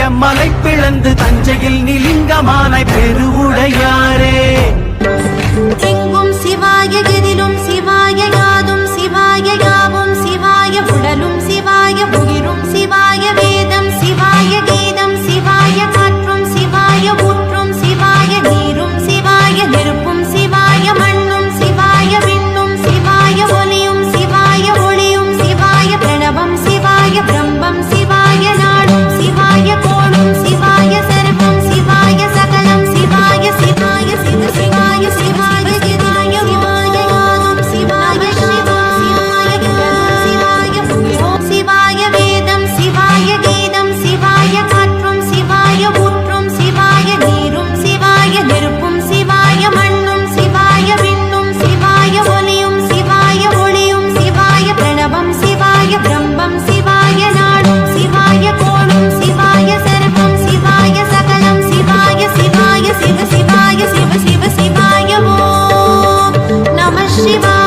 மலை பிளந்து தஞ்சையில் நிலிங்கமானாய் பெருவுடையாரே. எங்கும் சிவாய எதிலும் சிவாய யாதும் சிவாய யாவும் சிவாய உடலும் சிவாய உயிரும் சிவாய வேதம் சிவாய கீதம் சிவாய காற்றும் சிவாய ஊற்றும் சிவாய நீரும் சிவாய நெருப்பும் சிவாய மண்ணும் சிவாய விண்ணும் சிவாய ஒலியும் சிவாய ஒளியும் சிவாய பிரணவம் சிவாய பிரம்மம் சிவாய நாடும் சிவாய கோடும் சிவாய சர்வம் சிவாய சகலம் சிவாய சிவாய சிவ சிவாய சிவாய சிவாய ஓம் சிவாய சிவாய சிவாய ஓம் சிவாய வேதம் சிவாய கீதம் சிவாய காற்றும் சிவாய ஊற்றும் சிவாய நீரும் சிவாய நெருப்பும் சிவாய மண்ணும் சிவாய விண்ணும் சிவாய ஒலியும் சிவாய ஒளியும் சிவாய பிரணவம் சிவாய பிரம்மம் சிவாய நாடும் சிவாய கோடும் சிவாய சர்வம் சிவாய சகலம் சிவாய சிவாய சிவ சிவாய சிவ சிவ சிவாய ஓம் நம சிவாய.